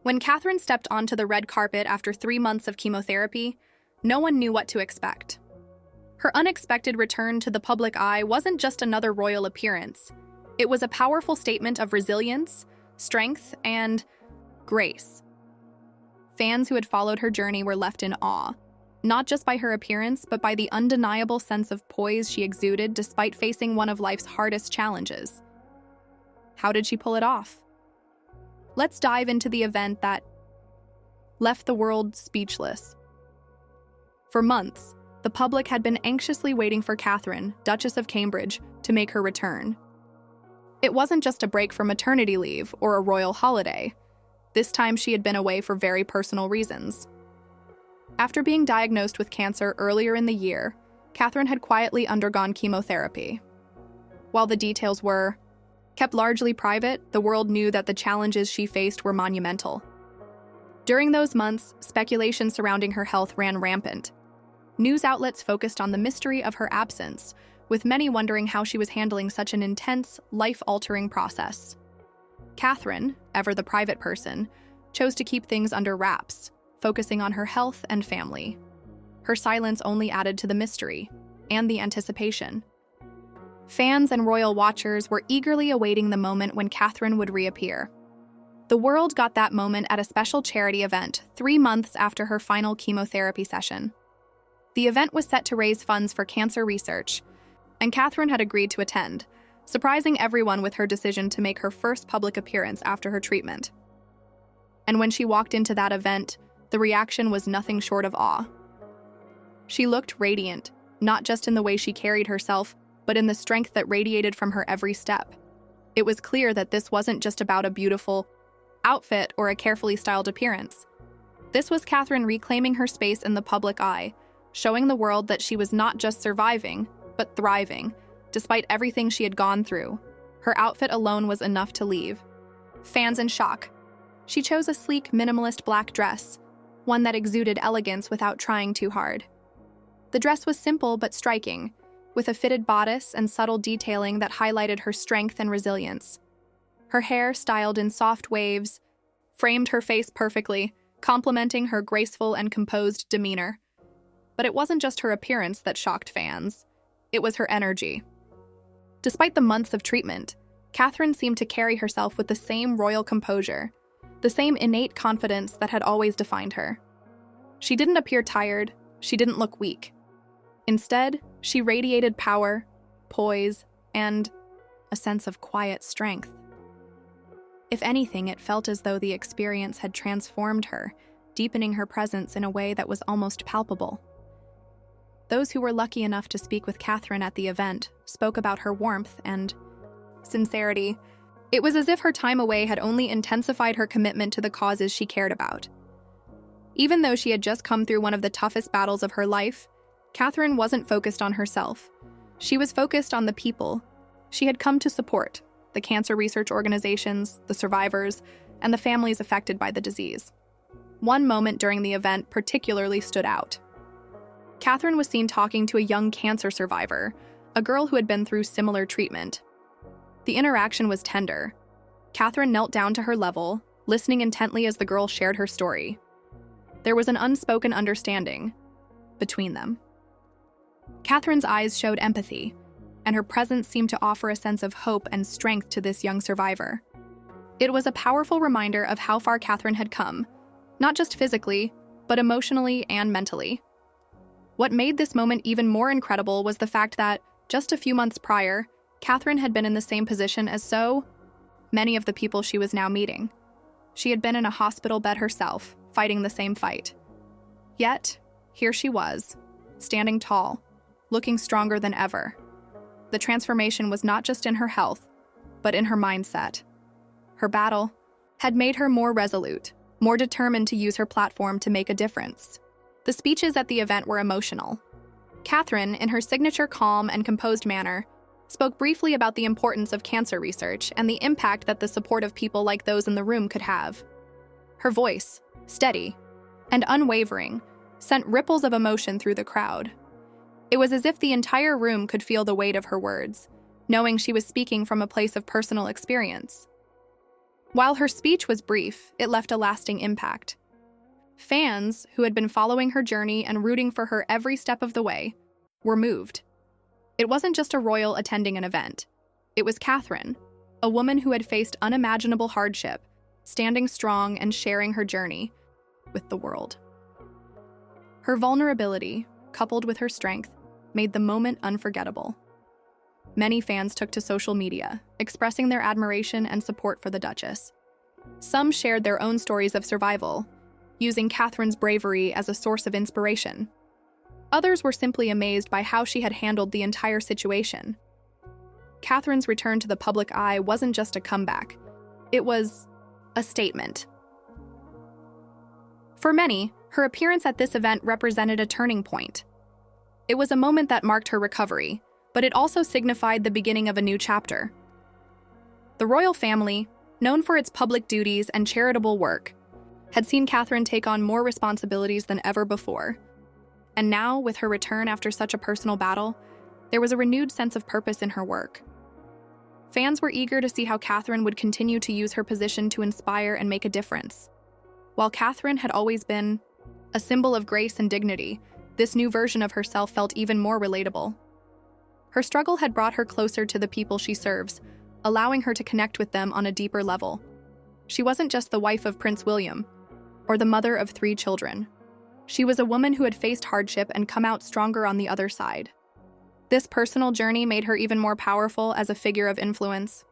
When Catherine stepped onto the red carpet after 3 months of chemotherapy, no one knew what to expect. Her unexpected return to the public eye wasn't just another royal appearance. It was a powerful statement of resilience, strength, and grace. Fans who had followed her journey were left in awe, not just by her appearance, but by the undeniable sense of poise she exuded despite facing one of life's hardest challenges. How did she pull it off? Let's dive into the event that left the world speechless. For months, the public had been anxiously waiting for Catherine, Duchess of Cambridge, to make her return. It wasn't just a break from maternity leave or a royal holiday. This time she had been away for very personal reasons. After being diagnosed with cancer earlier in the year, Catherine had quietly undergone chemotherapy. While the details were kept largely private, the world knew that the challenges she faced were monumental. During those months, speculation surrounding her health ran rampant. News outlets focused on the mystery of her absence, with many wondering how she was handling such an intense, life-altering process. Catherine, ever the private person, chose to keep things under wraps, focusing on her health and family. Her silence only added to the mystery and the anticipation. Fans and royal watchers were eagerly awaiting the moment when Catherine would reappear. The world got that moment at a special charity event 3 months after her final chemotherapy session. The event was set to raise funds for cancer research, and Catherine had agreed to attend, surprising everyone with her decision to make her first public appearance after her treatment. And when she walked into that event, the reaction was nothing short of awe. She looked radiant, not just in the way she carried herself, but in the strength that radiated from her every step. It was clear that this wasn't just about a beautiful outfit or a carefully styled appearance. This was Catherine reclaiming her space in the public eye, showing the world that she was not just surviving, but thriving. Despite everything she had gone through, her outfit alone was enough to leave fans in shock. She chose a sleek, minimalist black dress, one that exuded elegance without trying too hard. The dress was simple but striking, with a fitted bodice and subtle detailing that highlighted her strength and resilience. Her hair, styled in soft waves, framed her face perfectly, complementing her graceful and composed demeanor. But it wasn't just her appearance that shocked fans. It was her energy. Despite the months of treatment, Catherine seemed to carry herself with the same royal composure, the same innate confidence that had always defined her. She didn't appear tired, she didn't look weak. Instead, she radiated power, poise, and a sense of quiet strength. If anything, it felt as though the experience had transformed her, deepening her presence in a way that was almost palpable. Those who were lucky enough to speak with Catherine at the event spoke about her warmth and sincerity. It was as if her time away had only intensified her commitment to the causes she cared about. Even though she had just come through one of the toughest battles of her life, Catherine wasn't focused on herself. She was focused on the people she had come to support, the cancer research organizations, the survivors, and the families affected by the disease. One moment during the event particularly stood out. Catherine was seen talking to a young cancer survivor, a girl who had been through similar treatment. The interaction was tender. Catherine knelt down to her level, listening intently as the girl shared her story. There was an unspoken understanding between them. Catherine's eyes showed empathy, and her presence seemed to offer a sense of hope and strength to this young survivor. It was a powerful reminder of how far Catherine had come, not just physically, but emotionally and mentally. What made this moment even more incredible was the fact that, just a few months prior, Catherine had been in the same position as so many of the people she was now meeting. She had been in a hospital bed herself, fighting the same fight. Yet, here she was, standing tall, looking stronger than ever. The transformation was not just in her health, but in her mindset. Her battle had made her more resolute, more determined to use her platform to make a difference. The speeches at the event were emotional. Catherine, in her signature calm and composed manner, spoke briefly about the importance of cancer research and the impact that the support of people like those in the room could have. Her voice, steady and unwavering, sent ripples of emotion through the crowd. It was as if the entire room could feel the weight of her words, knowing she was speaking from a place of personal experience. While her speech was brief, it left a lasting impact. Fans, who had been following her journey and rooting for her every step of the way, were moved. It wasn't just a royal attending an event. It was Catherine, a woman who had faced unimaginable hardship, standing strong and sharing her journey with the world. Her vulnerability, coupled with her strength, made the moment unforgettable. Many fans took to social media, expressing their admiration and support for the Duchess. Some shared their own stories of survival, using Catherine's bravery as a source of inspiration. Others were simply amazed by how she had handled the entire situation. Catherine's return to the public eye wasn't just a comeback. It was a statement. For many, her appearance at this event represented a turning point. It was a moment that marked her recovery, but it also signified the beginning of a new chapter. The royal family, known for its public duties and charitable work, had seen Catherine take on more responsibilities than ever before. And now, with her return after such a personal battle, there was a renewed sense of purpose in her work. Fans were eager to see how Catherine would continue to use her position to inspire and make a difference. While Catherine had always been a symbol of grace and dignity, this new version of herself felt even more relatable. Her struggle had brought her closer to the people she serves, allowing her to connect with them on a deeper level. She wasn't just the wife of Prince William, or the mother of 3 children. She was a woman who had faced hardship and come out stronger on the other side. This personal journey made her even more powerful as a figure of influence.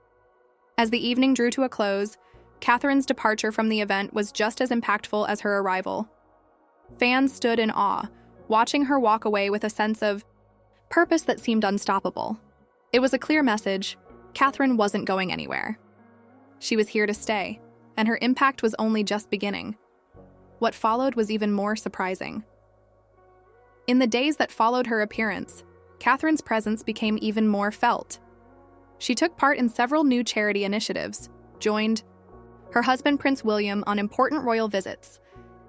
As the evening drew to a close, Catherine's departure from the event was just as impactful as her arrival. Fans stood in awe, watching her walk away with a sense of purpose that seemed unstoppable. It was a clear message: Catherine wasn't going anywhere. She was here to stay, and her impact was only just beginning. What followed was even more surprising. In the days that followed her appearance, Catherine's presence became even more felt. She took part in several new charity initiatives, joined her husband Prince William on important royal visits,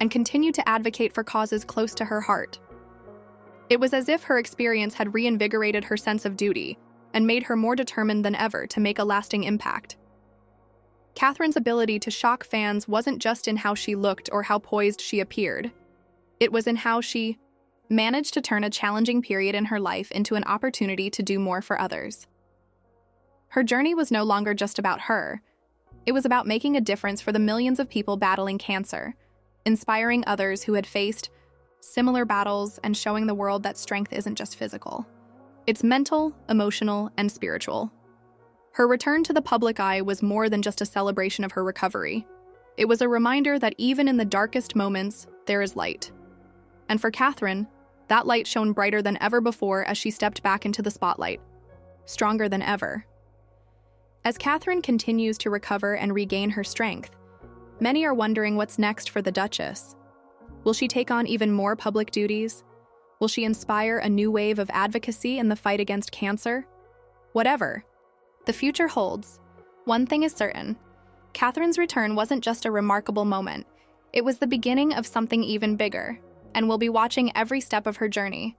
and continued to advocate for causes close to her heart. It was as if her experience had reinvigorated her sense of duty and made her more determined than ever to make a lasting impact. Catherine's ability to shock fans wasn't just in how she looked or how poised she appeared. It was in how she managed to turn a challenging period in her life into an opportunity to do more for others. Her journey was no longer just about her. It was about making a difference for the millions of people battling cancer, inspiring others who had faced similar battles and showing the world that strength isn't just physical. It's mental, emotional, and spiritual. Her return to the public eye was more than just a celebration of her recovery. It was a reminder that even in the darkest moments, there is light. And for Catherine, that light shone brighter than ever before as she stepped back into the spotlight, stronger than ever. As Catherine continues to recover and regain her strength, many are wondering what's next for the Duchess. Will she take on even more public duties? Will she inspire a new wave of advocacy in the fight against cancer? Whatever the future holds, one thing is certain: Catherine's return wasn't just a remarkable moment. It was the beginning of something even bigger, and we'll be watching every step of her journey.